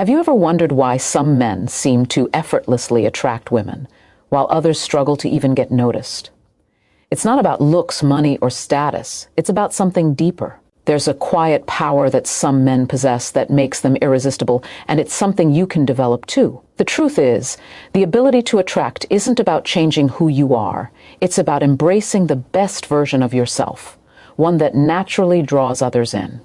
Have you ever wondered why some men seem to effortlessly attract women, while others struggle to even get noticed? It's not about looks, money, or status. It's about something deeper. There's a quiet power that some men possess that makes them irresistible, and it's something you can develop too. The truth is, the ability to attract isn't about changing who you are. It's about embracing the best version of yourself, one that naturally draws others in.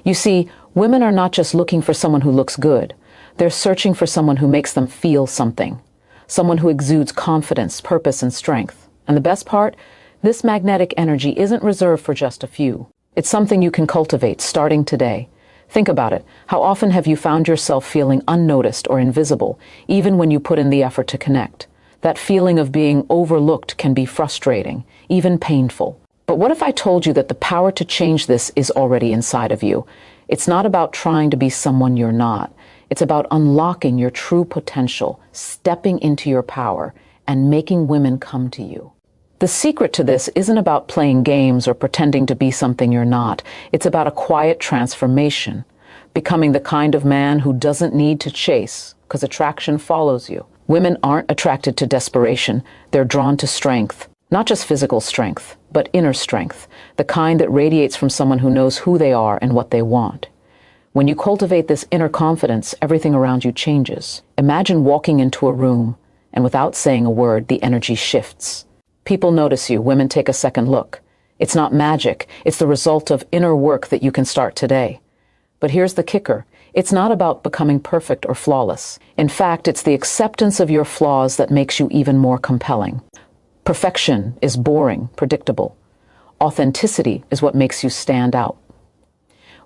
You see, women are not just looking for someone who looks good. They're searching for someone who makes them feel something, someone who exudes confidence, purpose, and strength. And the best part, this magnetic energy isn't reserved for just a few. It's something you can cultivate starting today. Think about it. How often have you found yourself feeling unnoticed or invisible, even when you put in the effort to connect? That feeling of being overlooked can be frustrating, even painful. But what if I told you that the power to change this is already inside of you? It's not about trying to be someone you're not. It's about unlocking your true potential, stepping into your power, and making women come to you. The secret to this isn't about playing games or pretending to be something you're not. It's about a quiet transformation, becoming the kind of man who doesn't need to chase, because attraction follows you. Women aren't attracted to desperation. They're drawn to strength. Not just physical strength, but inner strength, the kind that radiates from someone who knows who they are and what they want. When you cultivate this inner confidence, everything around you changes. Imagine walking into a room, and without saying a word, the energy shifts. People notice you, women take a second look. It's not magic, it's the result of inner work that you can start today. But here's the kicker. It's not about becoming perfect or flawless. In fact, it's the acceptance of your flaws that makes you even more compelling. Perfection is boring, predictable. Authenticity is what makes you stand out.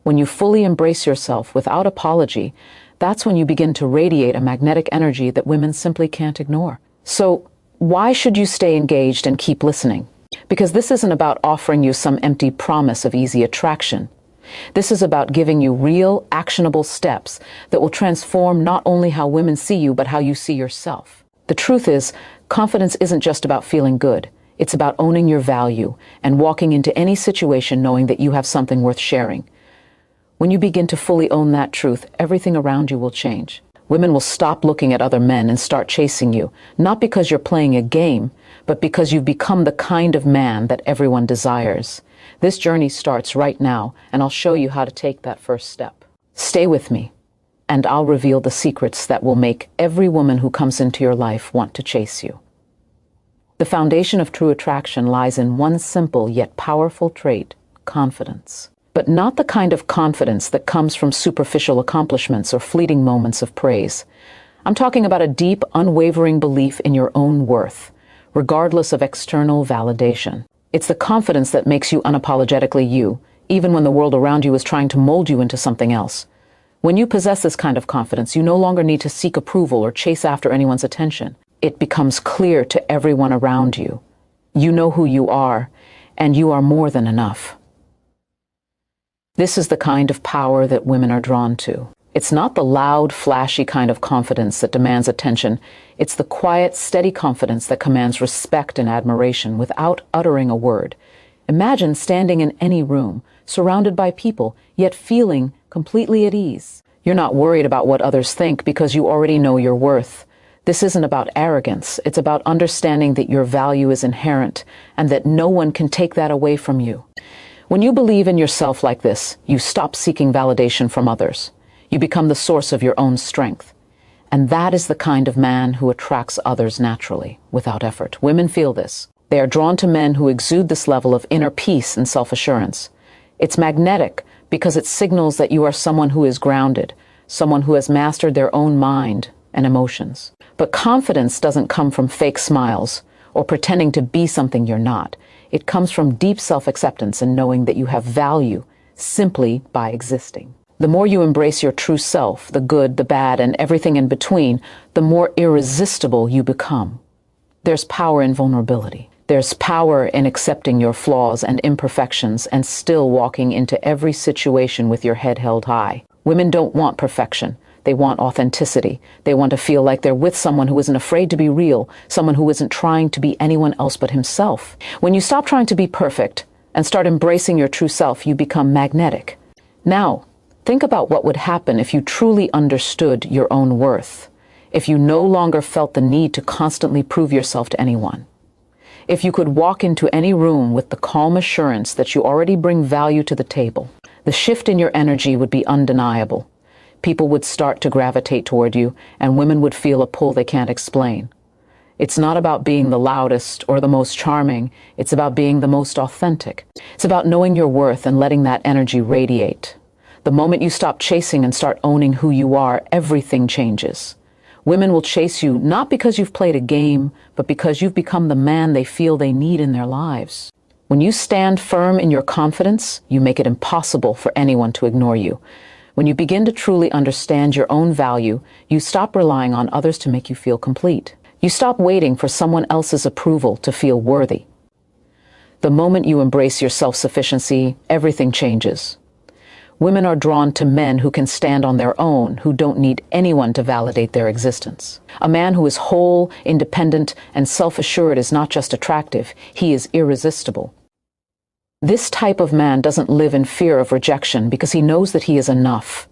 When you fully embrace yourself without apology, that's when you begin to radiate a magnetic energy that women simply can't ignore. So, why should you stay engaged and keep listening? Because this isn't about offering you some empty promise of easy attraction. This is about giving you real, actionable steps that will transform not only how women see you, but how you see yourself. The truth is, confidence isn't just about feeling good. It's about owning your value and walking into any situation knowing that you have something worth sharing. When you begin to fully own that truth, everything around you will change. Women will stop looking at other men and start chasing you, not because you're playing a game, but because you've become the kind of man that everyone desires. This journey starts right now, and I'll show you how to take that first step. Stay with me, and I'll reveal the secrets that will make every woman who comes into your life want to chase you. The foundation of true attraction lies in one simple yet powerful trait: confidence. But not the kind of confidence that comes from superficial accomplishments or fleeting moments of praise. I'm talking about a deep, unwavering belief in your own worth, regardless of external validation. It's the confidence that makes you unapologetically you, even when the world around you is trying to mold you into something else. When you possess this kind of confidence, you no longer need to seek approval or chase after anyone's attention. It becomes clear to everyone around you. You know who you are, and you are more than enough. This is the kind of power that women are drawn to. It's not the loud, flashy kind of confidence that demands attention. It's the quiet, steady confidence that commands respect and admiration without uttering a word. Imagine standing in any room, surrounded by people, yet feeling completely at ease. You're not worried about what others think because you already know your worth. This isn't about arrogance. It's about understanding that your value is inherent and that no one can take that away from you. When you believe in yourself like this, you stop seeking validation from others. You become the source of your own strength. And that is the kind of man who attracts others naturally, without effort. Women feel this. They are drawn to men who exude this level of inner peace and self-assurance. It's magnetic because it signals that you are someone who is grounded, someone who has mastered their own mind and emotions. But confidence doesn't come from fake smiles or pretending to be something you're not. It comes from deep self-acceptance and knowing that you have value simply by existing. The more you embrace your true self, the good, the bad, and everything in between, the more irresistible you become. There's power in vulnerability. There's power in accepting your flaws and imperfections and still walking into every situation with your head held high. Women don't want perfection. They want authenticity. They want to feel like they're with someone who isn't afraid to be real, someone who isn't trying to be anyone else but himself. When you stop trying to be perfect and start embracing your true self, you become magnetic. Now, Think about what would happen if you truly understood your own worth, if you no longer felt the need to constantly prove yourself to anyone. If you could walk into any room with the calm assurance that you already bring value to the table, the shift in your energy would be undeniable. People would start to gravitate toward you, and women would feel a pull they can't explain. It's not about being the loudest or the most charming. It's about being the most authentic. It's about knowing your worth and letting that energy radiate. The moment you stop chasing and start owning who you are, everything changes. Women will chase you not because you've played a game, but because you've become the man they feel they need in their lives. When you stand firm in your confidence, you make it impossible for anyone to ignore you. When you begin to truly understand your own value, you stop relying on others to make you feel complete. You stop waiting for someone else's approval to feel worthy. The moment you embrace your self-sufficiency, everything changes. Women are drawn to men who can stand on their own, who don't need anyone to validate their existence. A man who is whole, independent, and self-assured is not just attractive, he is irresistible. This type of man doesn't live in fear of rejection because he knows that he is enough.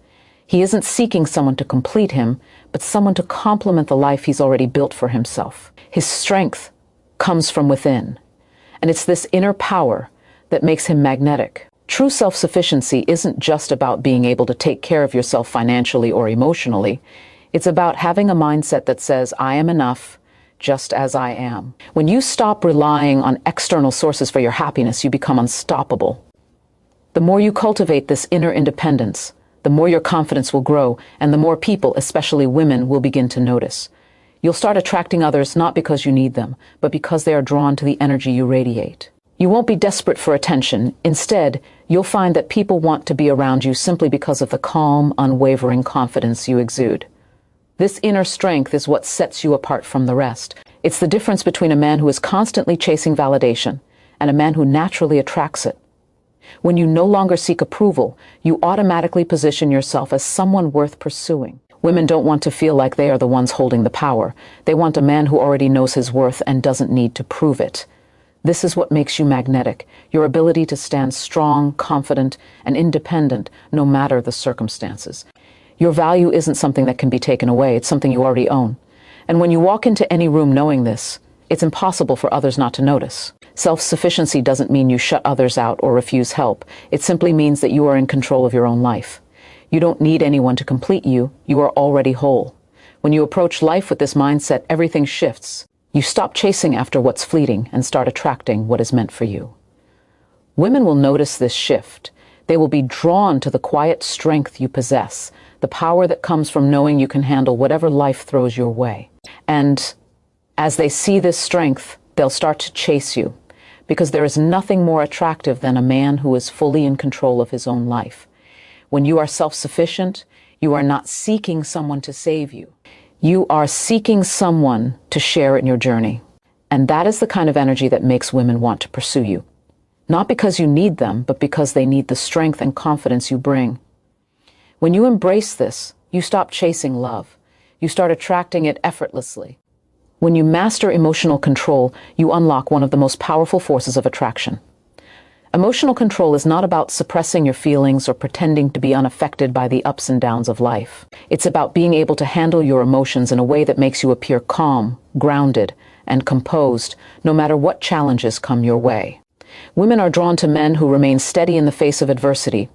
He isn't seeking someone to complete him, but someone to complement the life he's already built for himself. His strength comes from within, and it's this inner power that makes him magnetic. True self-sufficiency isn't just about being able to take care of yourself financially or emotionally. It's about having a mindset that says, I am enough, just as I am. When you stop relying on external sources for your happiness, you become unstoppable. The more you cultivate this inner independence, the more your confidence will grow, and the more people, especially women, will begin to notice. You'll start attracting others not because you need them, but because they are drawn to the energy you radiate. You won't be desperate for attention. Instead, you'll find that people want to be around you simply because of the calm, unwavering confidence you exude. This inner strength is what sets you apart from the rest. It's the difference between a man who is constantly chasing validation and a man who naturally attracts it. When you no longer seek approval, you automatically position yourself as someone worth pursuing. Women don't want to feel like they are the ones holding the power. They want a man who already knows his worth and doesn't need to prove it. This is what makes you magnetic, your ability to stand strong, confident, and independent no matter the circumstances. Your value isn't something that can be taken away, it's something you already own. And when you walk into any room knowing this, it's impossible for others not to notice. Self-sufficiency doesn't mean you shut others out or refuse help. It simply means that you are in control of your own life. You don't need anyone to complete you, you are already whole. When you approach life with this mindset, everything shifts. You stop chasing after what's fleeting and start attracting what is meant for you. Women will notice this shift. They will be drawn to the quiet strength you possess, the power that comes from knowing you can handle whatever life throws your way. And as they see this strength, they'll start to chase you, because there is nothing more attractive than a man who is fully in control of his own life. When you are self-sufficient, you are not seeking someone to save you. You are seeking someone to share in your journey. And that is the kind of energy that makes women want to pursue you. Not because you need them, but because they need the strength and confidence you bring. When you embrace this, you stop chasing love. You start attracting it effortlessly. When you master emotional control, you unlock one of the most powerful forces of attraction. Emotional control is not about suppressing your feelings or pretending to be unaffected by the ups and downs of life. It's about being able to handle your emotions in a way that makes you appear calm, grounded, and composed, no matter what challenges come your way. Women are drawn to men who remain steady in the face of adversity,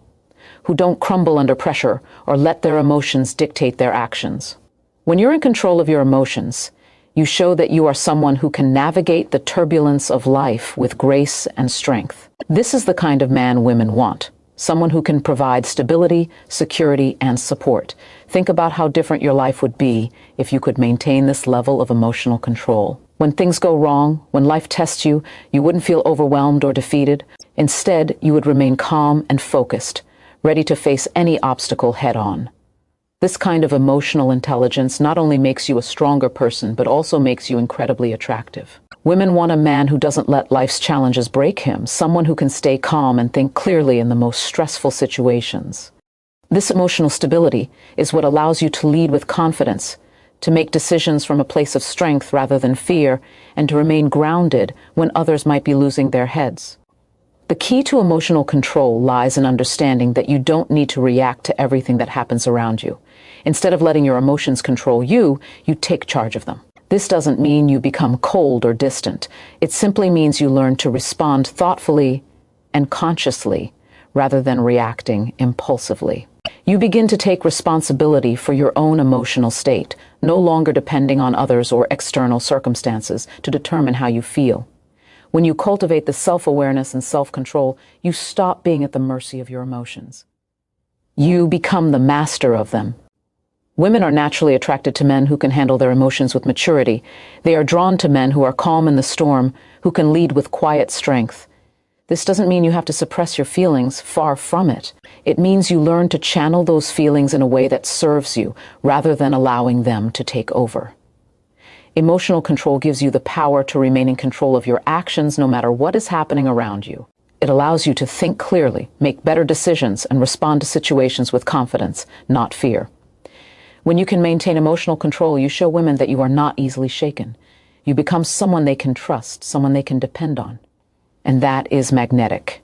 who don't crumble under pressure or let their emotions dictate their actions. When you're in control of your emotions, you show that you are someone who can navigate the turbulence of life with grace and strength. This is the kind of man women want. Someone who can provide stability, security, and support. Think about how different your life would be if you could maintain this level of emotional control. When things go wrong, when life tests you, you wouldn't feel overwhelmed or defeated. Instead, you would remain calm and focused, ready to face any obstacle head-on. This kind of emotional intelligence not only makes you a stronger person, but also makes you incredibly attractive. Women want a man who doesn't let life's challenges break him, someone who can stay calm and think clearly in the most stressful situations. This emotional stability is what allows you to lead with confidence, to make decisions from a place of strength rather than fear, and to remain grounded when others might be losing their heads. The key to emotional control lies in understanding that you don't need to react to everything that happens around you. Instead of letting your emotions control you, you take charge of them. This doesn't mean you become cold or distant. It simply means you learn to respond thoughtfully and consciously rather than reacting impulsively. You begin to take responsibility for your own emotional state, no longer depending on others or external circumstances to determine how you feel. When you cultivate the self-awareness and self-control, you stop being at the mercy of your emotions. You become the master of them. Women are naturally attracted to men who can handle their emotions with maturity. They are drawn to men who are calm in the storm, who can lead with quiet strength. This doesn't mean you have to suppress your feelings, far from it. It means you learn to channel those feelings in a way that serves you, rather than allowing them to take over. Emotional control gives you the power to remain in control of your actions no matter what is happening around you. It allows you to think clearly, make better decisions, and respond to situations with confidence, not fear. When you can maintain emotional control, you show women that you are not easily shaken. You become someone they can trust, someone they can depend on. And that is magnetic.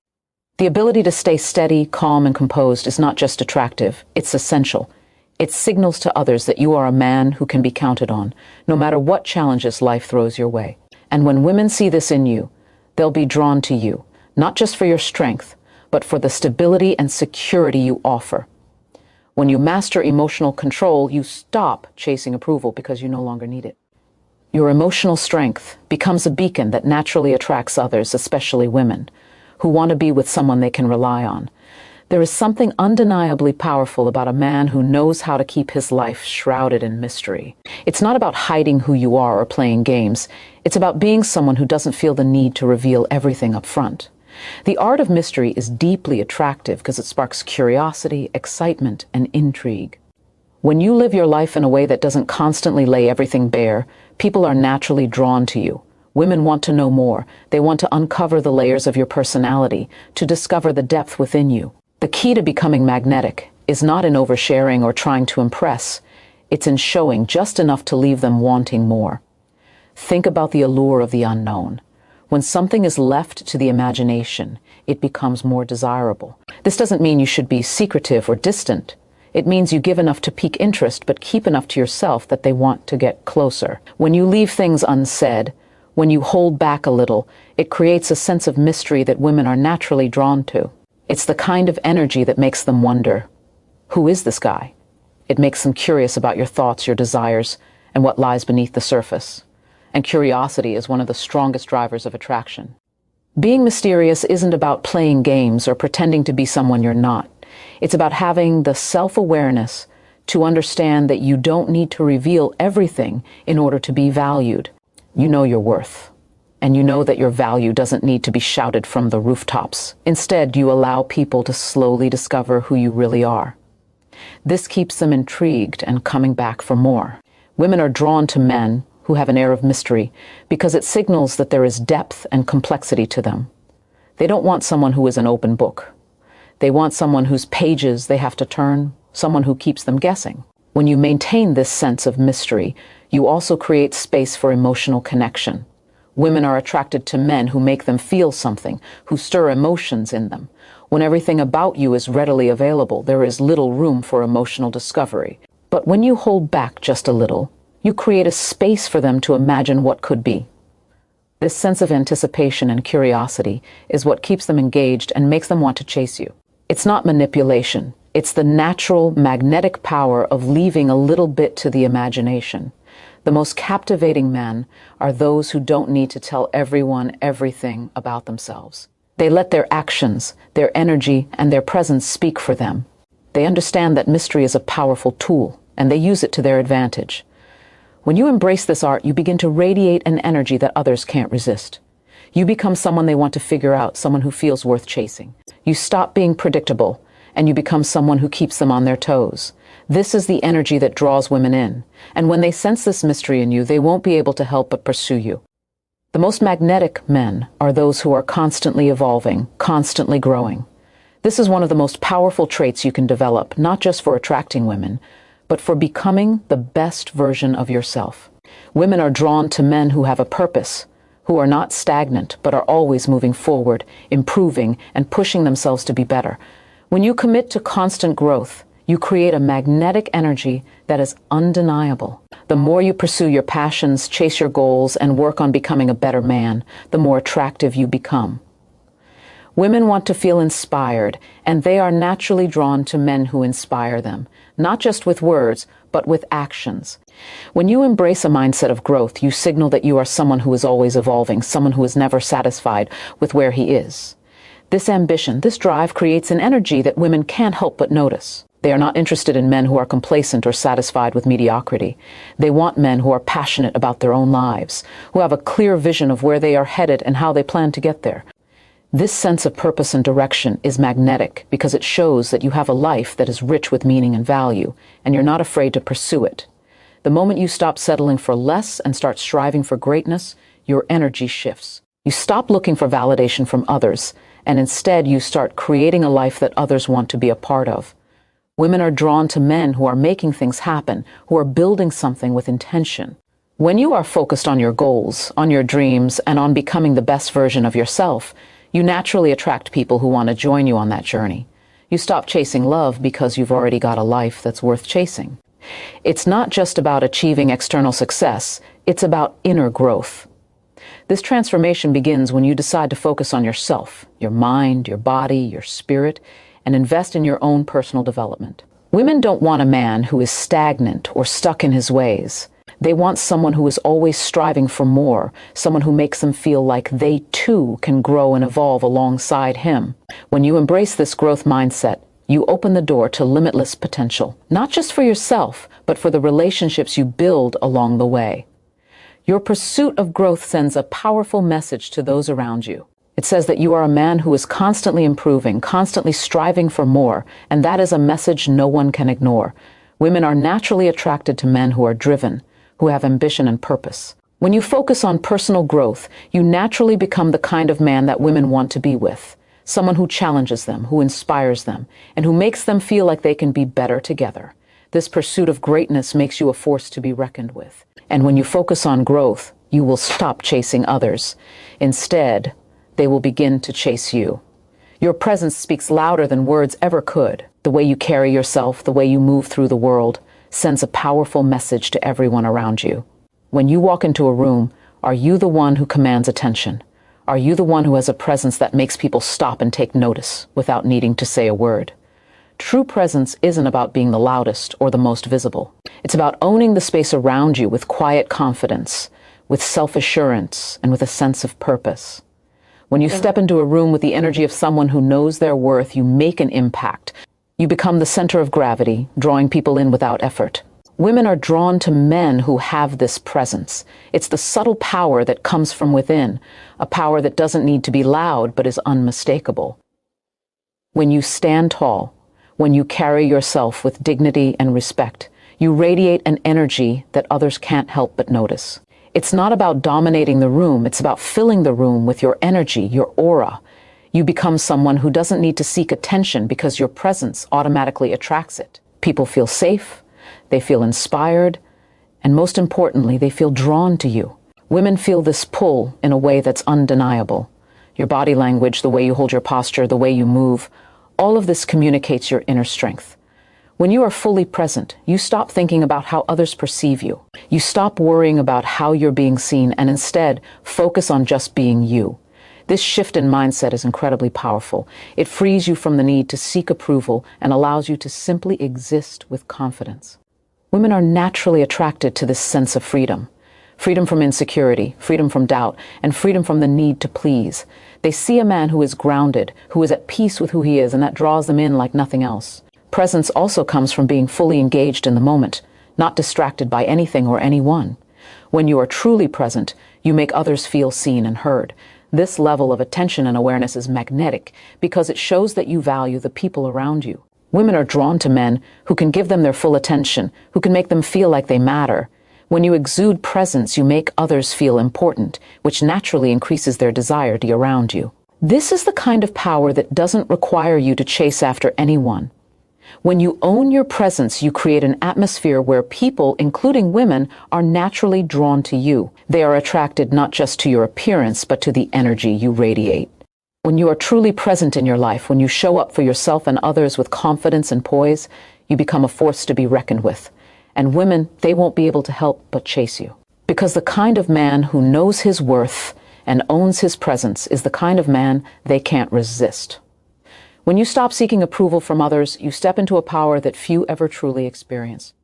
The ability to stay steady, calm, and composed is not just attractive, it's essential. It signals to others that you are a man who can be counted on, no matter what challenges life throws your way. And when women see this in you, they'll be drawn to you, not just for your strength, but for the stability and security you offer. When you master emotional control, you stop chasing approval because you no longer need it. Your emotional strength becomes a beacon that naturally attracts others, especially women, who want to be with someone they can rely on. There is something undeniably powerful about a man who knows how to keep his life shrouded in mystery. It's not about hiding who you are or playing games. It's about being someone who doesn't feel the need to reveal everything up front. The art of mystery is deeply attractive because it sparks curiosity, excitement, and intrigue. When you live your life in a way that doesn't constantly lay everything bare, people are naturally drawn to you. Women want to know more. They want to uncover the layers of your personality, to discover the depth within you. The key to becoming magnetic is not in oversharing or trying to impress. It's in showing just enough to leave them wanting more. Think about the allure of the unknown. When something is left to the imagination, it becomes more desirable. This doesn't mean you should be secretive or distant. It means you give enough to pique interest, but keep enough to yourself that they want to get closer. When you leave things unsaid, when you hold back a little, it creates a sense of mystery that women are naturally drawn to. It's the kind of energy that makes them wonder, who is this guy? It makes them curious about your thoughts, your desires, and what lies beneath the surface. And curiosity is one of the strongest drivers of attraction. Being mysterious isn't about playing games or pretending to be someone you're not. It's about having the self-awareness to understand that you don't need to reveal everything in order to be valued. You know your worth, and you know that your value doesn't need to be shouted from the rooftops. Instead, you allow people to slowly discover who you really are. This keeps them intrigued and coming back for more. Women are drawn to men who have an air of mystery because it signals that there is depth and complexity to them. They don't want someone who is an open book. They want someone whose pages they have to turn, someone who keeps them guessing. When you maintain this sense of mystery, you also create space for emotional connection. Women are attracted to men who make them feel something, who stir emotions in them. When everything about you is readily available, there is little room for emotional discovery. But when you hold back just a little, you create a space for them to imagine what could be. This sense of anticipation and curiosity is what keeps them engaged and makes them want to chase you. It's not manipulation. It's the natural, magnetic power of leaving a little bit to the imagination. The most captivating men are those who don't need to tell everyone everything about themselves. They let their actions, their energy, and their presence speak for them. They understand that mystery is a powerful tool, and they use it to their advantage. When you embrace this art, you begin to radiate an energy that others can't resist. You become someone they want to figure out, someone who feels worth chasing. You stop being predictable, and you become someone who keeps them on their toes. This is the energy that draws women in, and when they sense this mystery in you, they won't be able to help but pursue you. The most magnetic men are those who are constantly evolving, constantly growing. This is one of the most powerful traits you can develop, not just for attracting women, but for becoming the best version of yourself. Women are drawn to men who have a purpose, who are not stagnant but are always moving forward, improving, and pushing themselves to be better. When you commit to constant growth, you create a magnetic energy that is undeniable. The more you pursue your passions, chase your goals, and work on becoming a better man, the more attractive you become. Women want to feel inspired, and they are naturally drawn to men who inspire them, not just with words, but with actions. When you embrace a mindset of growth, you signal that you are someone who is always evolving, someone who is never satisfied with where he is. This ambition, this drive creates an energy that women can't help but notice. They are not interested in men who are complacent or satisfied with mediocrity. They want men who are passionate about their own lives, who have a clear vision of where they are headed and how they plan to get there. This sense of purpose and direction is magnetic because it shows that you have a life that is rich with meaning and value, and you're not afraid to pursue it. The moment you stop settling for less and start striving for greatness, your energy shifts. You stop looking for validation from others, and instead you start creating a life that others want to be a part of. Women are drawn to men who are making things happen, who are building something with intention. When you are focused on your goals, on your dreams, and on becoming the best version of yourself, you naturally attract people who want to join you on that journey. You stop chasing love because you've already got a life that's worth chasing. It's not just about achieving external success, it's about inner growth. This transformation begins when you decide to focus on yourself, your mind, your body, your spirit, and invest in your own personal development. Women don't want a man who is stagnant or stuck in his ways. They want someone who is always striving for more, someone who makes them feel like they too can grow and evolve alongside him. When you embrace this growth mindset, you open the door to limitless potential, not just for yourself, but for the relationships you build along the way. Your pursuit of growth sends a powerful message to those around you. It says that you are a man who is constantly improving, constantly striving for more, and that is a message no one can ignore. Women are naturally attracted to men who are driven, who have ambition and purpose. When you focus on personal growth, you naturally become the kind of man that women want to be with. Someone who challenges them, who inspires them, and who makes them feel like they can be better together. This pursuit of greatness makes you a force to be reckoned with. And when you focus on growth, you will stop chasing others. Instead, they will begin to chase you. Your presence speaks louder than words ever could. The way you carry yourself, the way you move through the world, sends a powerful message to everyone around you. When you walk into a room, are you the one who commands attention? Are you the one who has a presence that makes people stop and take notice without needing to say a word? True presence isn't about being the loudest or the most visible. It's about owning the space around you with quiet confidence, with self-assurance, and with a sense of purpose. When you step into a room with the energy of someone who knows their worth, you make an impact. You become the center of gravity, drawing people in without effort. Women are drawn to men who have this presence. It's the subtle power that comes from within, a power that doesn't need to be loud but is unmistakable. When you stand tall, when you carry yourself with dignity and respect, you radiate an energy that others can't help but notice. It's not about dominating the room, it's about filling the room with your energy, your aura. You become someone who doesn't need to seek attention because your presence automatically attracts it. People feel safe, they feel inspired, and most importantly, they feel drawn to you. Women feel this pull in a way that's undeniable. Your body language, the way you hold your posture, the way you move, all of this communicates your inner strength. When you are fully present, you stop thinking about how others perceive you. You stop worrying about how you're being seen and instead focus on just being you. This shift in mindset is incredibly powerful. It frees you from the need to seek approval and allows you to simply exist with confidence. Women are naturally attracted to this sense of freedom. Freedom from insecurity, freedom from doubt, and freedom from the need to please. They see a man who is grounded, who is at peace with who he is, and that draws them in like nothing else. Presence also comes from being fully engaged in the moment, not distracted by anything or anyone. When you are truly present, you make others feel seen and heard. This level of attention and awareness is magnetic because it shows that you value the people around you. Women are drawn to men who can give them their full attention, who can make them feel like they matter. When you exude presence, you make others feel important, which naturally increases their desire to be around you. This is the kind of power that doesn't require you to chase after anyone. When you own your presence, you create an atmosphere where people, including women, are naturally drawn to you. They are attracted not just to your appearance, but to the energy you radiate. When you are truly present in your life, when you show up for yourself and others with confidence and poise, you become a force to be reckoned with. And women, they won't be able to help but chase you. Because the kind of man who knows his worth and owns his presence is the kind of man they can't resist. When you stop seeking approval from others, you step into a power that few ever truly experience.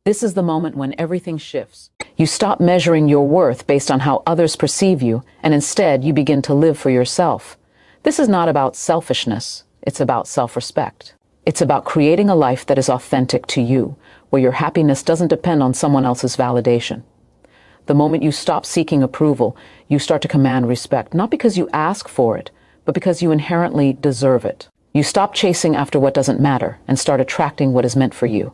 This is the moment when everything shifts. You stop measuring your worth based on how others perceive you, and instead you begin to live for yourself. This is not about selfishness, it's about self-respect. It's about creating a life that is authentic to you, where your happiness doesn't depend on someone else's validation. The moment you stop seeking approval, you start to command respect, not because you ask for it, but because you inherently deserve it. You stop chasing after what doesn't matter and start attracting what is meant for you.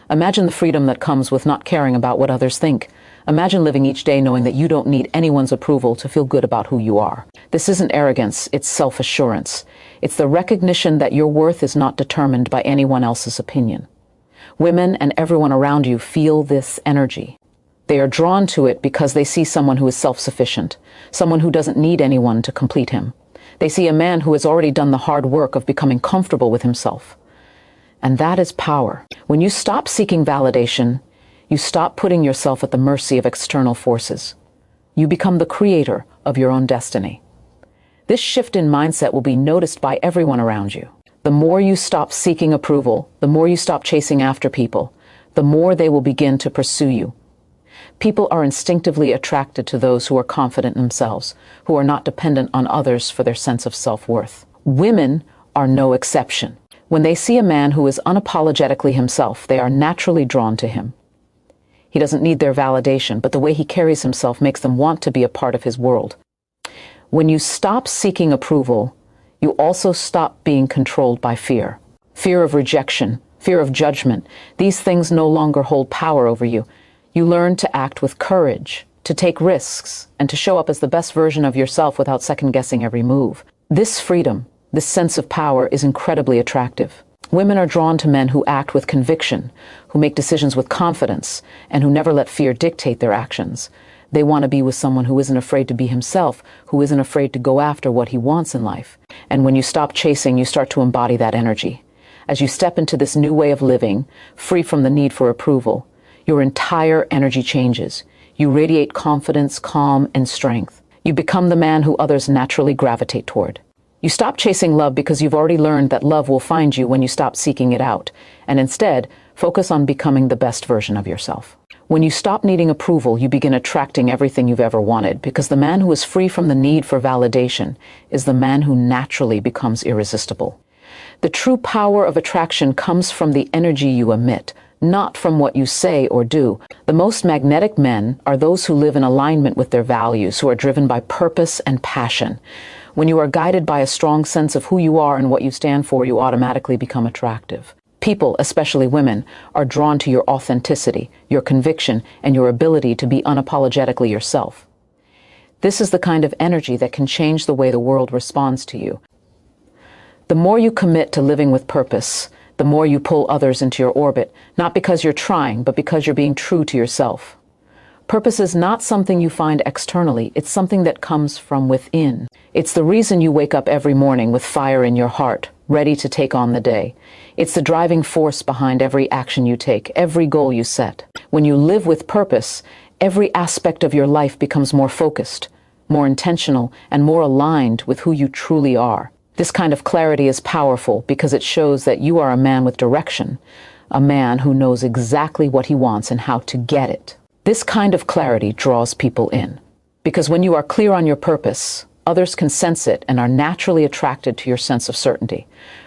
Imagine the freedom that comes with not caring about what others think. Imagine living each day knowing that you don't need anyone's approval to feel good about who you are. This isn't arrogance, it's self-assurance. It's the recognition that your worth is not determined by anyone else's opinion. Women and everyone around you feel this energy. They are drawn to it because they see someone who is self-sufficient, someone who doesn't need anyone to complete him. They see a man who has already done the hard work of becoming comfortable with himself. And that is power. When you stop seeking validation, you stop putting yourself at the mercy of external forces. You become the creator of your own destiny. This shift in mindset will be noticed by everyone around you. The more you stop seeking approval, the more you stop chasing after people, the more they will begin to pursue you. People are instinctively attracted to those who are confident in themselves, who are not dependent on others for their sense of self-worth. Women are no exception. When they see a man who is unapologetically himself, they are naturally drawn to him. He doesn't need their validation, but the way he carries himself makes them want to be a part of his world. When you stop seeking approval, you also stop being controlled by fear. Fear of rejection, fear of judgment. These things no longer hold power over you. You learn to act with courage, to take risks, and to show up as the best version of yourself without second-guessing every move. This freedom, this sense of power, is incredibly attractive. Women are drawn to men who act with conviction, who make decisions with confidence, and who never let fear dictate their actions. They want to be with someone who isn't afraid to be himself, who isn't afraid to go after what he wants in life. And when you stop chasing, you start to embody that energy. As you step into this new way of living, free from the need for approval, your entire energy changes. You radiate confidence, calm, and strength. You become the man who others naturally gravitate toward. You stop chasing love because you've already learned that love will find you when you stop seeking it out, and instead focus on becoming the best version of yourself. When you stop needing approval, you begin attracting everything you've ever wanted, because the man who is free from the need for validation is the man who naturally becomes irresistible. The true power of attraction comes from the energy you emit, not from what you say or do. The most magnetic men are those who live in alignment with their values, who are driven by purpose and passion. When you are guided by a strong sense of who you are and what you stand for, you automatically become attractive. People, especially women, are drawn to your authenticity, your conviction, and your ability to be unapologetically yourself. This is the kind of energy that can change the way the world responds to you. The more you commit to living with purpose, the more you pull others into your orbit, not because you're trying, but because you're being true to yourself. Purpose is not something you find externally, it's something that comes from within. It's the reason you wake up every morning with fire in your heart, ready to take on the day. It's the driving force behind every action you take, every goal you set. When you live with purpose, every aspect of your life becomes more focused, more intentional, and more aligned with who you truly are. This kind of clarity is powerful because it shows that you are a man with direction, a man who knows exactly what he wants and how to get it. This kind of clarity draws people in, because when you are clear on your purpose, others can sense it and are naturally attracted to your sense of certainty.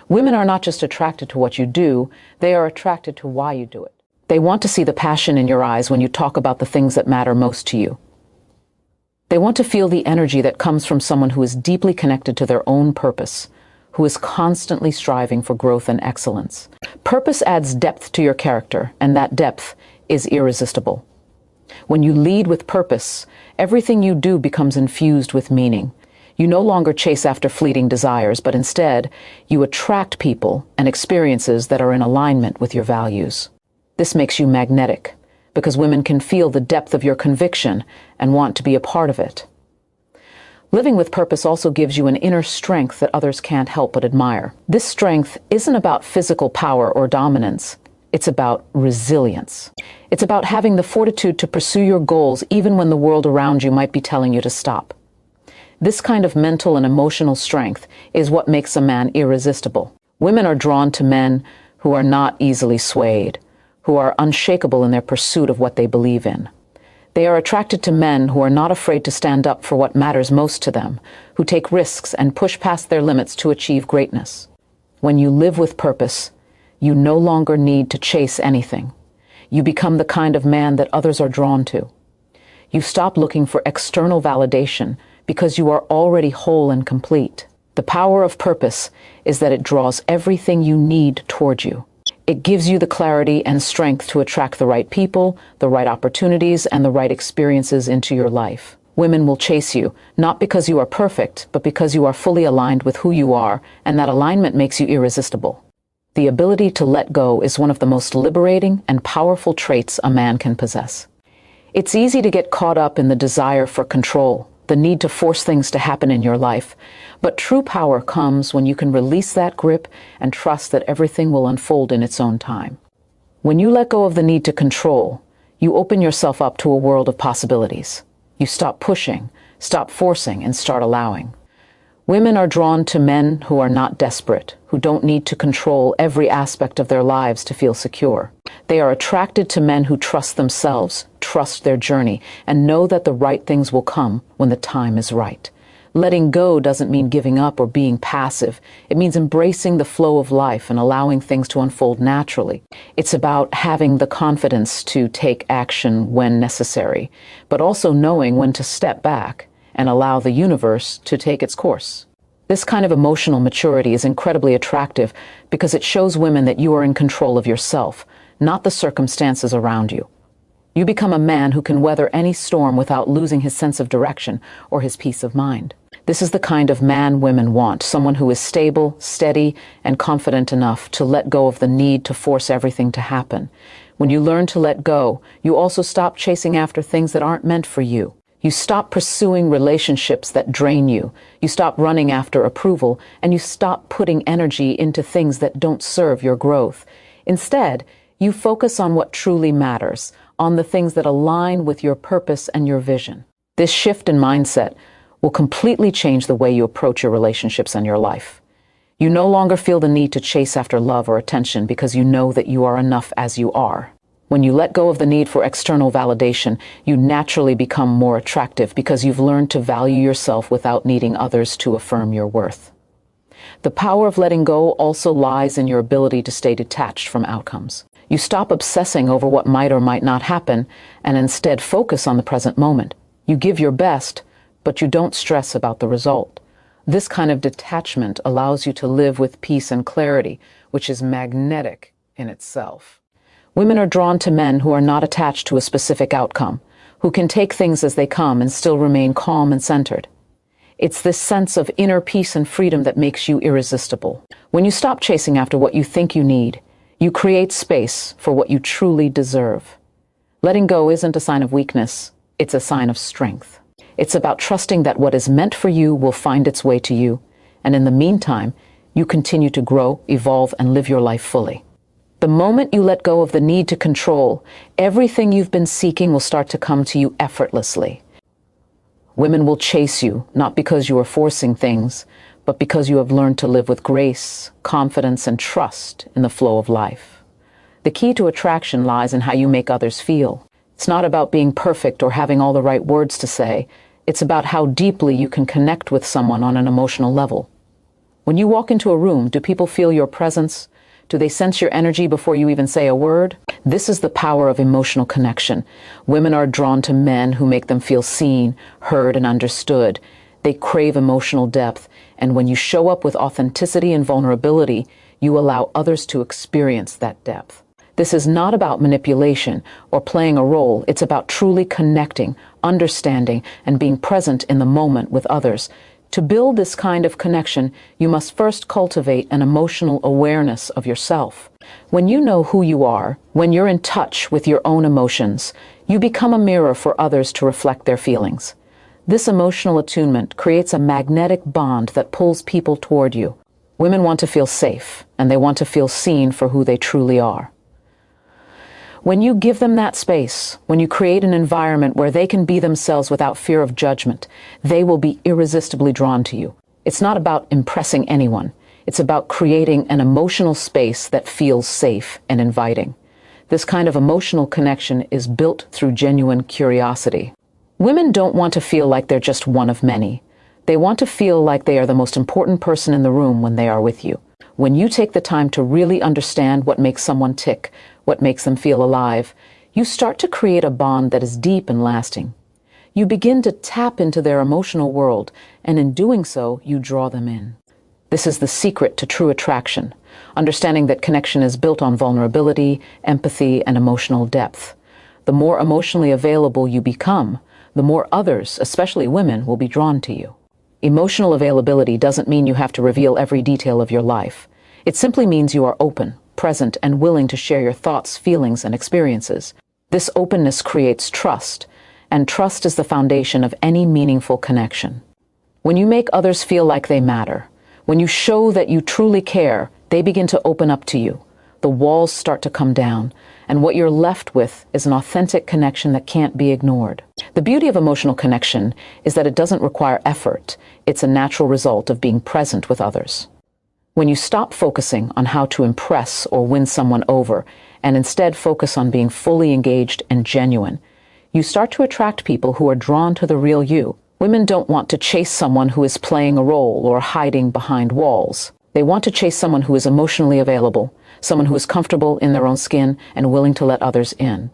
Women are not just attracted to what you do, they are attracted to why you do it. They want to see the passion in your eyes when you talk about the things that matter most to you. They want to feel the energy that comes from someone who is deeply connected to their own purpose, who is constantly striving for growth and excellence. Purpose adds depth to your character, and that depth is irresistible. When you lead with purpose, everything you do becomes infused with meaning. You no longer chase after fleeting desires, but instead, you attract people and experiences that are in alignment with your values. This makes you magnetic, because women can feel the depth of your conviction and want to be a part of it. Living with purpose also gives you an inner strength that others can't help but admire. This strength isn't about physical power or dominance. It's about resilience. It's about having the fortitude to pursue your goals even when the world around you might be telling you to stop. This kind of mental and emotional strength is what makes a man irresistible. Women are drawn to men who are not easily swayed, who are unshakable in their pursuit of what they believe in. They are attracted to men who are not afraid to stand up for what matters most to them, who take risks and push past their limits to achieve greatness. When you live with purpose, you no longer need to chase anything. You become the kind of man that others are drawn to. You stop looking for external validation because you are already whole and complete. The power of purpose is that it draws everything you need toward you. It gives you the clarity and strength to attract the right people, the right opportunities, and the right experiences into your life. Women will chase you, not because you are perfect, but because you are fully aligned with who you are, and that alignment makes you irresistible. The ability to let go is one of the most liberating and powerful traits a man can possess. It's easy to get caught up in the desire for control, the need to force things to happen in your life. But true power comes when you can release that grip and trust that everything will unfold in its own time. When you let go of the need to control, you open yourself up to a world of possibilities. You stop pushing, stop forcing, and start allowing. Women are drawn to men who are not desperate, who don't need to control every aspect of their lives to feel secure. They are attracted to men who trust themselves, trust their journey, and know that the right things will come when the time is right. Letting go doesn't mean giving up or being passive. It means embracing the flow of life and allowing things to unfold naturally. It's about having the confidence to take action when necessary, but also knowing when to step back and allow the universe to take its course. This kind of emotional maturity is incredibly attractive because it shows women that you are in control of yourself, not the circumstances around you. You become a man who can weather any storm without losing his sense of direction or his peace of mind. This is the kind of man women want, someone who is stable, steady, and confident enough to let go of the need to force everything to happen. When you learn to let go, you also stop chasing after things that aren't meant for you. You stop pursuing relationships that drain you. You stop running after approval, and you stop putting energy into things that don't serve your growth. Instead, you focus on what truly matters, on the things that align with your purpose and your vision. This shift in mindset will completely change the way you approach your relationships and your life. You no longer feel the need to chase after love or attention because you know that you are enough as you are. When you let go of the need for external validation, you naturally become more attractive because you've learned to value yourself without needing others to affirm your worth. The power of letting go also lies in your ability to stay detached from outcomes. You stop obsessing over what might or might not happen and instead focus on the present moment. You give your best, but you don't stress about the result. This kind of detachment allows you to live with peace and clarity, which is magnetic in itself. Women are drawn to men who are not attached to a specific outcome, who can take things as they come and still remain calm and centered. It's this sense of inner peace and freedom that makes you irresistible. When you stop chasing after what you think you need, you create space for what you truly deserve. Letting go isn't a sign of weakness, it's a sign of strength. It's about trusting that what is meant for you will find its way to you, and in the meantime, you continue to grow, evolve, and live your life fully. The moment you let go of the need to control, everything you've been seeking will start to come to you effortlessly. Women will chase you, not because you are forcing things, but because you have learned to live with grace, confidence, and trust in the flow of life. The key to attraction lies in how you make others feel. It's not about being perfect or having all the right words to say. It's about how deeply you can connect with someone on an emotional level. When you walk into a room, do people feel your presence? Do they sense your energy before you even say a word? This is the power of emotional connection. Women are drawn to men who make them feel seen, heard, and understood. They crave emotional depth, and when you show up with authenticity and vulnerability, you allow others to experience that depth. This is not about manipulation or playing a role. It's about truly connecting, understanding, and being present in the moment with others To build this kind of connection, you must first cultivate an emotional awareness of yourself. When you know who you are, when you're in touch with your own emotions, you become a mirror for others to reflect their feelings. This emotional attunement creates a magnetic bond that pulls people toward you. Women want to feel safe, and they want to feel seen for who they truly are. When you give them that space, when you create an environment where they can be themselves without fear of judgment, they will be irresistibly drawn to you. It's not about impressing anyone. It's about creating an emotional space that feels safe and inviting. This kind of emotional connection is built through genuine curiosity. Women don't want to feel like they're just one of many. They want to feel like they are the most important person in the room when they are with you. When you take the time to really understand what makes someone tick, what makes them feel alive, you start to create a bond that is deep and lasting. You begin to tap into their emotional world, and in doing so, you draw them in. This is the secret to true attraction, understanding that connection is built on vulnerability, empathy, and emotional depth. The more emotionally available you become, the more others, especially women, will be drawn to you. Emotional availability doesn't mean you have to reveal every detail of your life. It simply means you are open, present, and willing to share your thoughts, feelings, and experiences. This openness creates trust, and trust is the foundation of any meaningful connection. When you make others feel like they matter, when you show that you truly care, they begin to open up to you. The walls start to come down, and what you're left with is an authentic connection that can't be ignored. The beauty of emotional connection is that it doesn't require effort. It's a natural result of being present with others. When you stop focusing on how to impress or win someone over, and instead focus on being fully engaged and genuine, you start to attract people who are drawn to the real you. Women don't want to chase someone who is playing a role or hiding behind walls. They want to chase someone who is emotionally available, someone who is comfortable in their own skin and willing to let others in.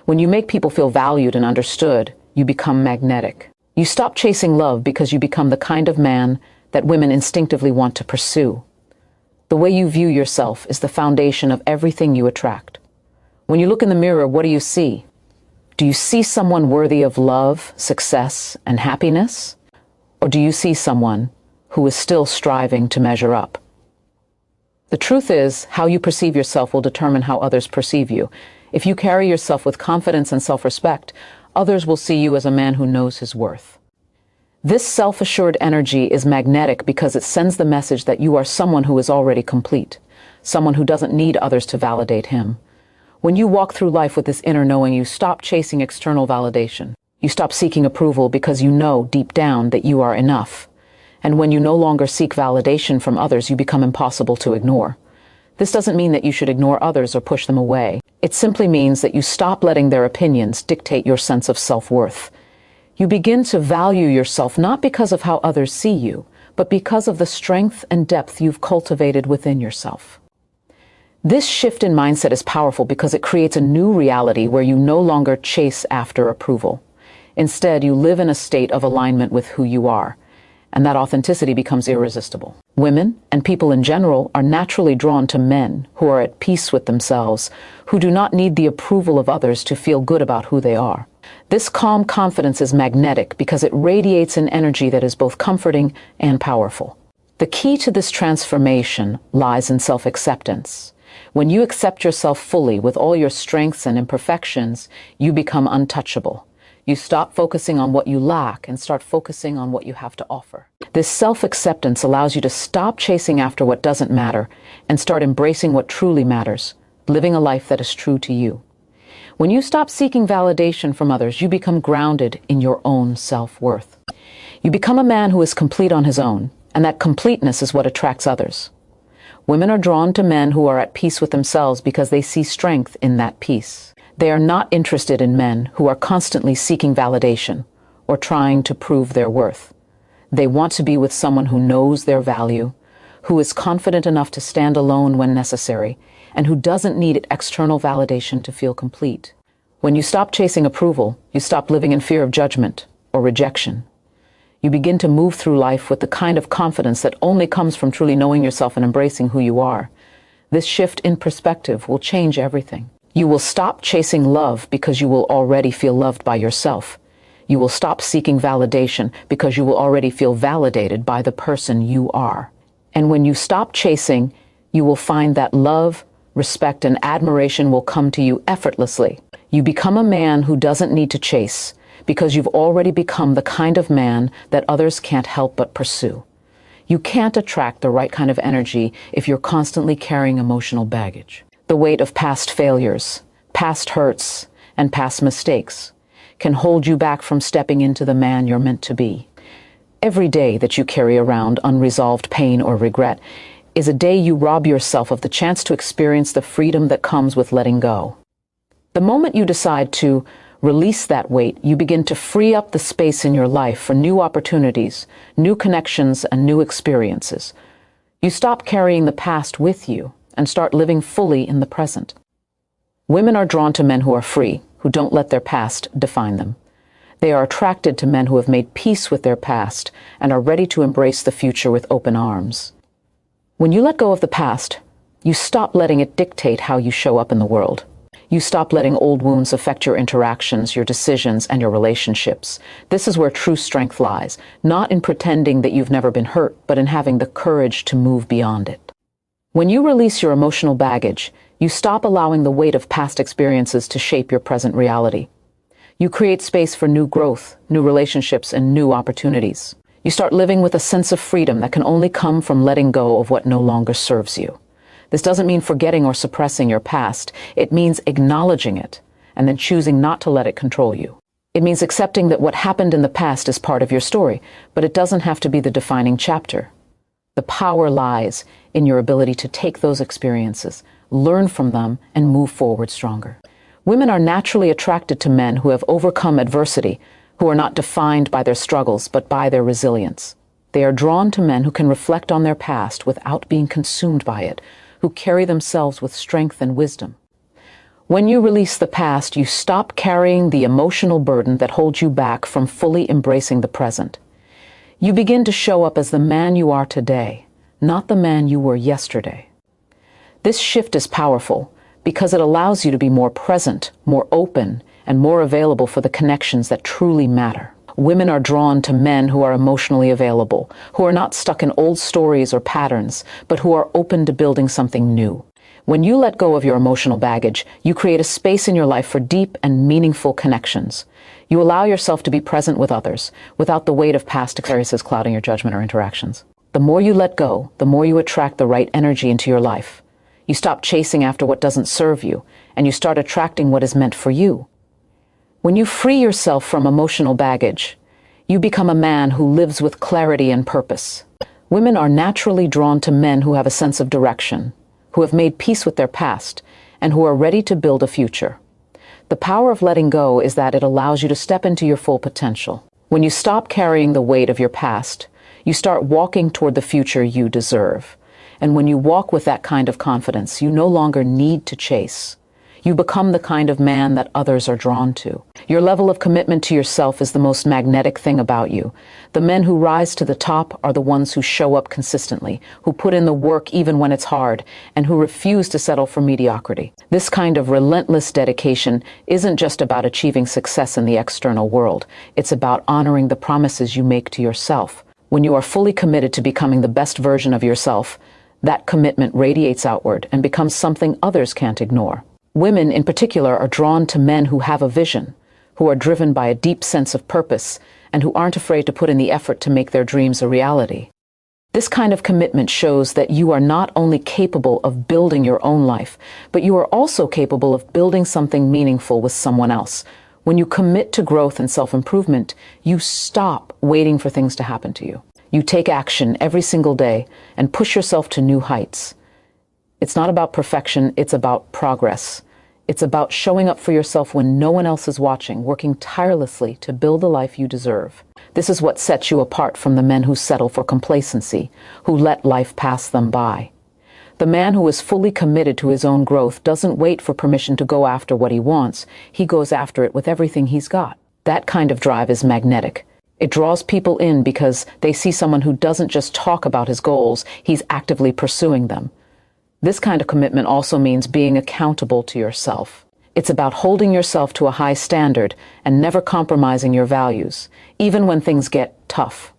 When you make people feel valued and understood, you become magnetic. You stop chasing love because you become the kind of man that women instinctively want to pursue. The way you view yourself is the foundation of everything you attract. When you look in the mirror, what do you see? Do you see someone worthy of love, success, and happiness? Or do you see someone who is still striving to measure up? The truth is, how you perceive yourself will determine how others perceive you. If you carry yourself with confidence and self-respect, others will see you as a man who knows his worth. This self-assured energy is magnetic because it sends the message that you are someone who is already complete, someone who doesn't need others to validate him. When you walk through life with this inner knowing, you stop chasing external validation. You stop seeking approval because you know deep down that you are enough. And when you no longer seek validation from others, you become impossible to ignore. This doesn't mean that you should ignore others or push them away. It simply means that you stop letting their opinions dictate your sense of self-worth. You begin to value yourself not because of how others see you, but because of the strength and depth you've cultivated within yourself. This shift in mindset is powerful because it creates a new reality where you no longer chase after approval. Instead, you live in a state of alignment with who you are, and that authenticity becomes irresistible. Women, and people in general, are naturally drawn to men who are at peace with themselves, who do not need the approval of others to feel good about who they are. This calm confidence is magnetic because it radiates an energy that is both comforting and powerful. The key to this transformation lies in self-acceptance. When you accept yourself fully with all your strengths and imperfections, you become untouchable. You stop focusing on what you lack and start focusing on what you have to offer. This self-acceptance allows you to stop chasing after what doesn't matter and start embracing what truly matters, living a life that is true to you. When you stop seeking validation from others, you become grounded in your own self-worth. You become a man who is complete on his own, and that completeness is what attracts others. Women are drawn to men who are at peace with themselves because they see strength in that peace. They are not interested in men who are constantly seeking validation or trying to prove their worth. They want to be with someone who knows their value, who is confident enough to stand alone when necessary, and who doesn't need external validation to feel complete. When you stop chasing approval, you stop living in fear of judgment or rejection. You begin to move through life with the kind of confidence that only comes from truly knowing yourself and embracing who you are. This shift in perspective will change everything. You will stop chasing love because you will already feel loved by yourself. You will stop seeking validation because you will already feel validated by the person you are. And when you stop chasing, you will find that love, respect, and admiration will come to you effortlessly. You become a man who doesn't need to chase because you've already become the kind of man that others can't help but pursue. You can't attract the right kind of energy if you're constantly carrying emotional baggage. The weight of past failures, past hurts, and past mistakes can hold you back from stepping into the man you're meant to be. Every day that you carry around unresolved pain or regret is a day you rob yourself of the chance to experience the freedom that comes with letting go. The moment you decide to release that weight, you begin to free up the space in your life for new opportunities, new connections, and new experiences. You stop carrying the past with you and start living fully in the present. Women are drawn to men who are free, who don't let their past define them. They are attracted to men who have made peace with their past and are ready to embrace the future with open arms. When you let go of the past, you stop letting it dictate how you show up in the world. You stop letting old wounds affect your interactions, your decisions, and your relationships. This is where true strength lies, not in pretending that you've never been hurt, but in having the courage to move beyond it. When you release your emotional baggage, you stop allowing the weight of past experiences to shape your present reality. You create space for new growth, new relationships, and new opportunities. You start living with a sense of freedom that can only come from letting go of what no longer serves you. This doesn't mean forgetting or suppressing your past. It means acknowledging it and then choosing not to let it control you. It means accepting that what happened in the past is part of your story, but it doesn't have to be the defining chapter. The power lies in your ability to take those experiences, learn from them, and move forward stronger. Women are naturally attracted to men who have overcome adversity, who are not defined by their struggles, but by their resilience. They are drawn to men who can reflect on their past without being consumed by it, who carry themselves with strength and wisdom. When you release the past, you stop carrying the emotional burden that holds you back from fully embracing the present. You begin to show up as the man you are today, not the man you were yesterday. This shift is powerful because it allows you to be more present, more open, and more available for the connections that truly matter. Women are drawn to men who are emotionally available, who are not stuck in old stories or patterns, but who are open to building something new. When you let go of your emotional baggage, you create a space in your life for deep and meaningful connections. You allow yourself to be present with others, without the weight of past experiences clouding your judgment or interactions. The more you let go, the more you attract the right energy into your life. You stop chasing after what doesn't serve you, and you start attracting what is meant for you. When you free yourself from emotional baggage, you become a man who lives with clarity and purpose. Women are naturally drawn to men who have a sense of direction, who have made peace with their past, and who are ready to build a future. The power of letting go is that it allows you to step into your full potential. When you stop carrying the weight of your past, you start walking toward the future you deserve. And when you walk with that kind of confidence, you no longer need to chase. You become the kind of man that others are drawn to. Your level of commitment to yourself is the most magnetic thing about you. The men who rise to the top are the ones who show up consistently, who put in the work even when it's hard, and who refuse to settle for mediocrity. This kind of relentless dedication isn't just about achieving success in the external world. It's about honoring the promises you make to yourself. When you are fully committed to becoming the best version of yourself, that commitment radiates outward and becomes something others can't ignore. Women, in particular, are drawn to men who have a vision, who are driven by a deep sense of purpose, and who aren't afraid to put in the effort to make their dreams a reality. This kind of commitment shows that you are not only capable of building your own life, but you are also capable of building something meaningful with someone else. When you commit to growth and self-improvement, you stop waiting for things to happen to you. You take action every single day and push yourself to new heights. It's not about perfection, it's about progress. It's about showing up for yourself when no one else is watching, working tirelessly to build the life you deserve. This is what sets you apart from the men who settle for complacency, who let life pass them by. The man who is fully committed to his own growth doesn't wait for permission to go after what he wants. He goes after it with everything he's got. That kind of drive is magnetic. It draws people in because they see someone who doesn't just talk about his goals, he's actively pursuing them. This kind of commitment also means being accountable to yourself. It's about holding yourself to a high standard and never compromising your values, even when things get tough.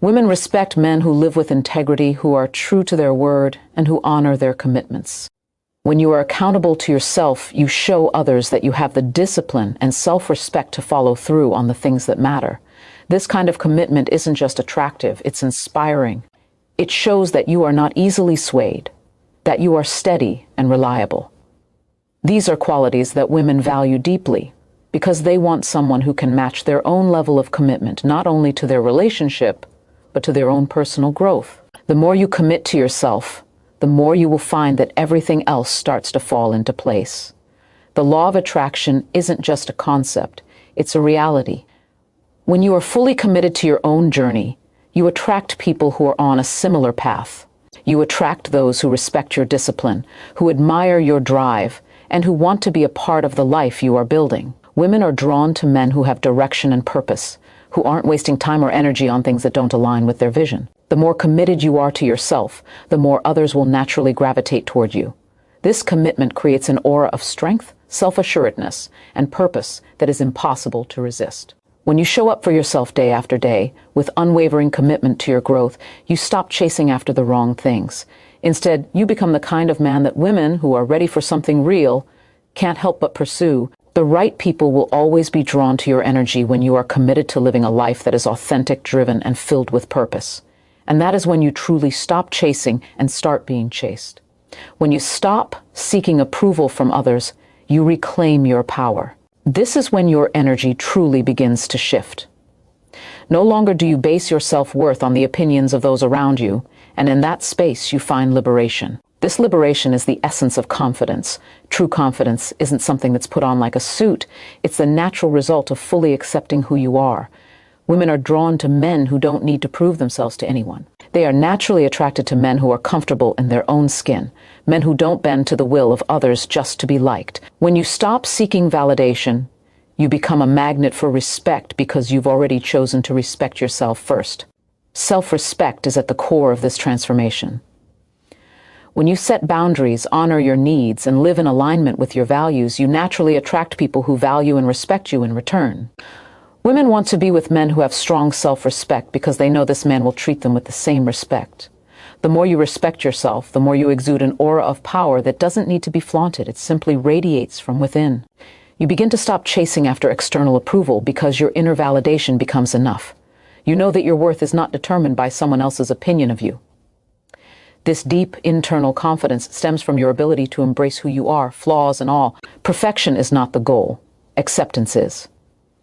Women respect men who live with integrity, who are true to their word, and who honor their commitments. When you are accountable to yourself, you show others that you have the discipline and self-respect to follow through on the things that matter. This kind of commitment isn't just attractive, it's inspiring. It shows that you are not easily swayed, that you are steady and reliable. These are qualities that women value deeply because they want someone who can match their own level of commitment, not only to their relationship, but to their own personal growth. The more you commit to yourself, the more you will find that everything else starts to fall into place. The law of attraction isn't just a concept, it's a reality. When you are fully committed to your own journey, you attract people who are on a similar path. You attract those who respect your discipline, who admire your drive, and who want to be a part of the life you are building. Women are drawn to men who have direction and purpose, who aren't wasting time or energy on things that don't align with their vision. The more committed you are to yourself, the more others will naturally gravitate toward you. This commitment creates an aura of strength, self-assuredness, and purpose that is impossible to resist. When you show up for yourself day after day, with unwavering commitment to your growth, you stop chasing after the wrong things. Instead, you become the kind of man that women who are ready for something real can't help but pursue. The right people will always be drawn to your energy when you are committed to living a life that is authentic, driven, and filled with purpose. And that is when you truly stop chasing and start being chased. When you stop seeking approval from others, you reclaim your power. This is when your energy truly begins to shift. No longer do you base your self-worth on the opinions of those around you, and in that space you find liberation. This liberation is the essence of confidence. True confidence isn't something that's put on like a suit. It's the natural result of fully accepting who you are. Women are drawn to men who don't need to prove themselves to anyone. They are naturally attracted to men who are comfortable in their own skin, men who don't bend to the will of others just to be liked. When you stop seeking validation, you become a magnet for respect because you've already chosen to respect yourself first. Self-respect is at the core of this transformation. When you set boundaries, honor your needs, and live in alignment with your values, you naturally attract people who value and respect you in return. Women want to be with men who have strong self-respect because they know this man will treat them with the same respect. The more you respect yourself, the more you exude an aura of power that doesn't need to be flaunted. It simply radiates from within. You begin to stop chasing after external approval because your inner validation becomes enough. You know that your worth is not determined by someone else's opinion of you. This deep internal confidence stems from your ability to embrace who you are, flaws and all. Perfection is not the goal. Acceptance is.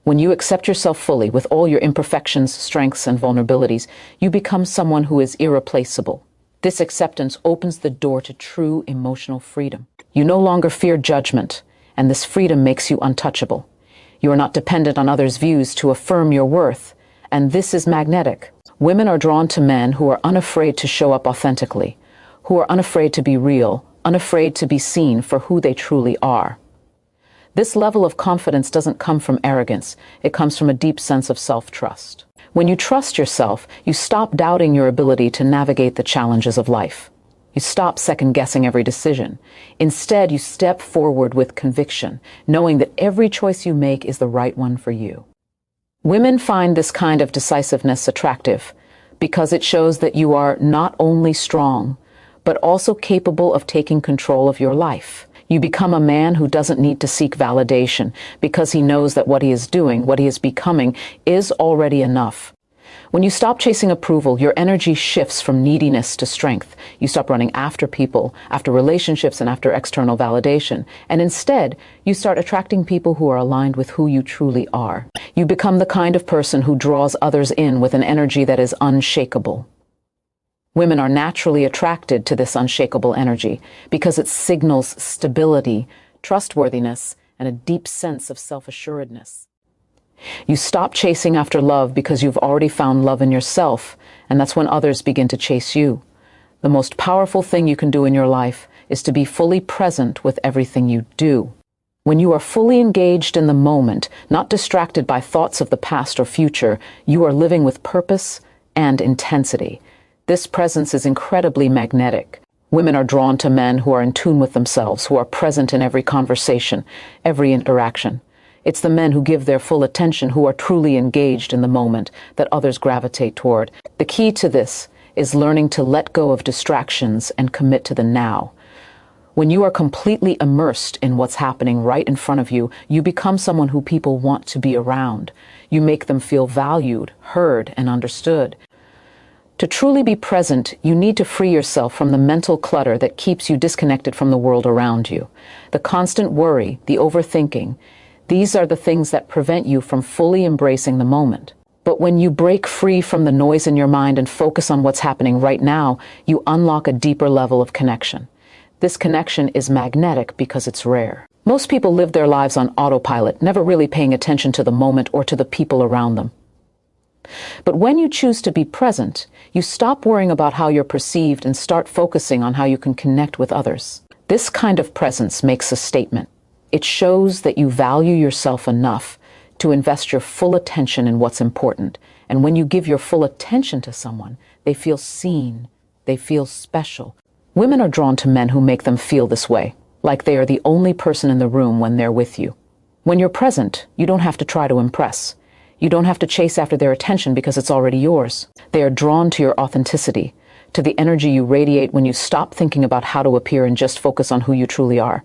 When you accept yourself fully, with all your imperfections, strengths, and vulnerabilities, you become someone who is irreplaceable. This acceptance opens the door to true emotional freedom. You no longer fear judgment, and this freedom makes you untouchable. You are not dependent on others' views to affirm your worth, and this is magnetic. Women are drawn to men who are unafraid to show up authentically, who are unafraid to be real, unafraid to be seen for who they truly are. This level of confidence doesn't come from arrogance. It comes from a deep sense of self-trust. When you trust yourself, you stop doubting your ability to navigate the challenges of life. You stop second-guessing every decision. Instead, you step forward with conviction, knowing that every choice you make is the right one for you. Women find this kind of decisiveness attractive because it shows that you are not only strong, but also capable of taking control of your life. You become a man who doesn't need to seek validation because he knows that what he is doing, what he is becoming, is already enough. When you stop chasing approval, your energy shifts from neediness to strength. You stop running after people, after relationships, and after external validation. And instead, you start attracting people who are aligned with who you truly are. You become the kind of person who draws others in with an energy that is unshakable. Women are naturally attracted to this unshakable energy because it signals stability, trustworthiness, and a deep sense of self-assuredness. You stop chasing after love because you've already found love in yourself, and that's when others begin to chase you. The most powerful thing you can do in your life is to be fully present with everything you do. When you are fully engaged in the moment, not distracted by thoughts of the past or future, you are living with purpose and intensity. This presence is incredibly magnetic. Women are drawn to men who are in tune with themselves, who are present in every conversation, every interaction. It's the men who give their full attention, who are truly engaged in the moment, that others gravitate toward. The key to this is learning to let go of distractions and commit to the now. When you are completely immersed in what's happening right in front of you, you become someone who people want to be around. You make them feel valued, heard, and understood. To truly be present, you need to free yourself from the mental clutter that keeps you disconnected from the world around you. The constant worry, the overthinking, these are the things that prevent you from fully embracing the moment. But when you break free from the noise in your mind and focus on what's happening right now, you unlock a deeper level of connection. This connection is magnetic because it's rare. Most people live their lives on autopilot, never really paying attention to the moment or to the people around them. But when you choose to be present, you stop worrying about how you're perceived and start focusing on how you can connect with others. This kind of presence makes a statement. It shows that you value yourself enough to invest your full attention in what's important. And when you give your full attention to someone, they feel seen, they feel special. Women are drawn to men who make them feel this way, like they are the only person in the room when they're with you. When you're present, you don't have to try to impress. You don't have to chase after their attention because it's already yours. They are drawn to your authenticity, to the energy you radiate when you stop thinking about how to appear and just focus on who you truly are.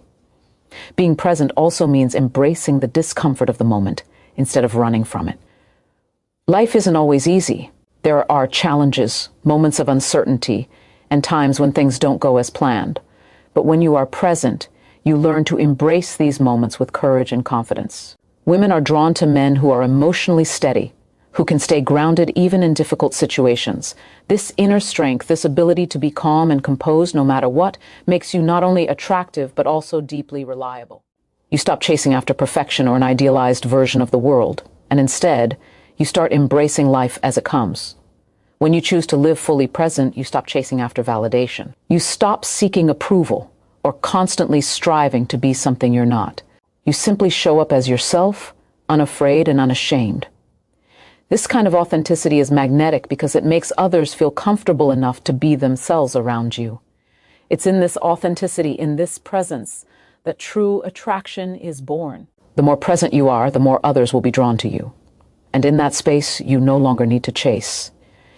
Being present also means embracing the discomfort of the moment instead of running from it. Life isn't always easy. There are challenges, moments of uncertainty, and times when things don't go as planned. But when you are present, you learn to embrace these moments with courage and confidence. Women are drawn to men who are emotionally steady, who can stay grounded even in difficult situations. This inner strength, this ability to be calm and composed no matter what, makes you not only attractive but also deeply reliable. You stop chasing after perfection or an idealized version of the world, and instead, you start embracing life as it comes. When you choose to live fully present, you stop chasing after validation. You stop seeking approval or constantly striving to be something you're not. You simply show up as yourself, unafraid and unashamed. This kind of authenticity is magnetic because it makes others feel comfortable enough to be themselves around you. It's in this authenticity, in this presence, that true attraction is born. The more present you are, the more others will be drawn to you. And in that space, you no longer need to chase.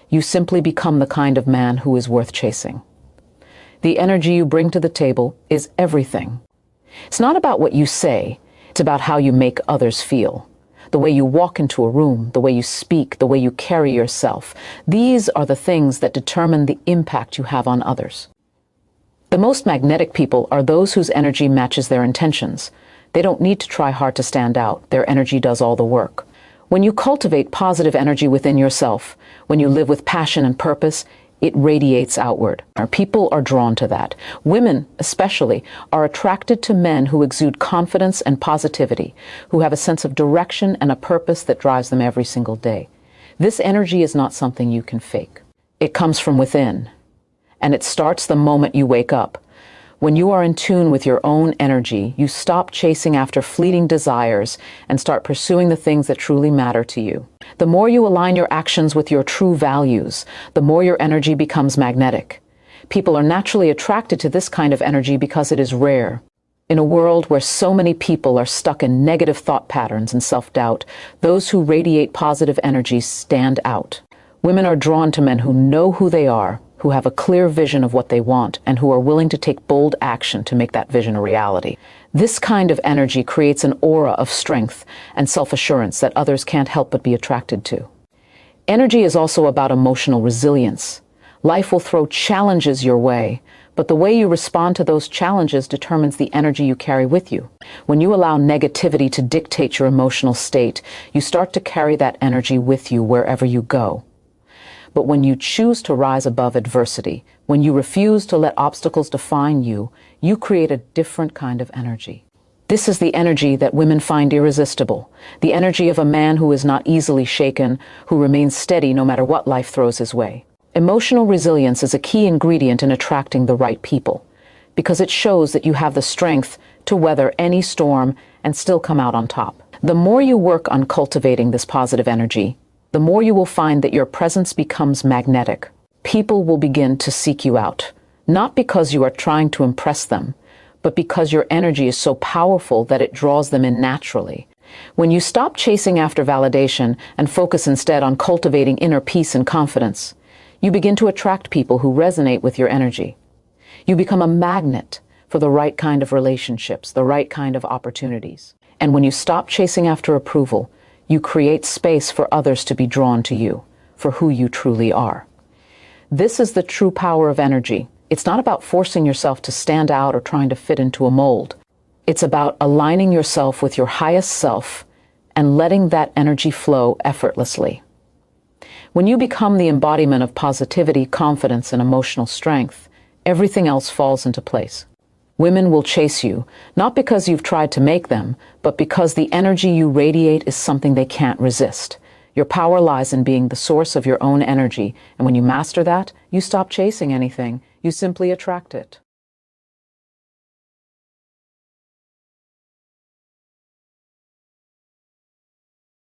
You simply become the kind of man who is worth chasing. The energy you bring to the table is everything. It's not about what you say, it's about how you make others feel. The way you walk into a room, the way you speak, the way you carry yourself. These are the things that determine the impact you have on others. The most magnetic people are those whose energy matches their intentions. They don't need to try hard to stand out. Their energy does all the work. When you cultivate positive energy within yourself, when you live with passion and purpose, it radiates outward. People are drawn to that. Women, especially, are attracted to men who exude confidence and positivity, who have a sense of direction and a purpose that drives them every single day. This energy is not something you can fake. It comes from within, and it starts the moment you wake up. When you are in tune with your own energy, you stop chasing after fleeting desires and start pursuing the things that truly matter to you. The more you align your actions with your true values, the more your energy becomes magnetic. People are naturally attracted to this kind of energy because it is rare. In a world where so many people are stuck in negative thought patterns and self-doubt, those who radiate positive energy stand out. Women are drawn to men who know who they are, who have a clear vision of what they want, and who are willing to take bold action to make that vision a reality. This kind of energy creates an aura of strength and self-assurance that others can't help but be attracted to. Energy is also about emotional resilience. Life will throw challenges your way, but the way you respond to those challenges determines the energy you carry with you. When you allow negativity to dictate your emotional state, you start to carry that energy with you wherever you go. But when you choose to rise above adversity, when you refuse to let obstacles define you, you create a different kind of energy. This is the energy that women find irresistible, the energy of a man who is not easily shaken, who remains steady no matter what life throws his way. Emotional resilience is a key ingredient in attracting the right people, because it shows that you have the strength to weather any storm and still come out on top. The more you work on cultivating this positive energy, the more you will find that your presence becomes magnetic. People will begin to seek you out, not because you are trying to impress them, but because your energy is so powerful that it draws them in naturally. When you stop chasing after validation and focus instead on cultivating inner peace and confidence, you begin to attract people who resonate with your energy. You become a magnet for the right kind of relationships, the right kind of opportunities. And when you stop chasing after approval, you create space for others to be drawn to you, for who you truly are. This is the true power of energy. It's not about forcing yourself to stand out or trying to fit into a mold. It's about aligning yourself with your highest self and letting that energy flow effortlessly. When you become the embodiment of positivity, confidence, and emotional strength, everything else falls into place. Women will chase you, not because you've tried to make them, but because the energy you radiate is something they can't resist. Your power lies in being the source of your own energy, and when you master that, you stop chasing anything. You simply attract it.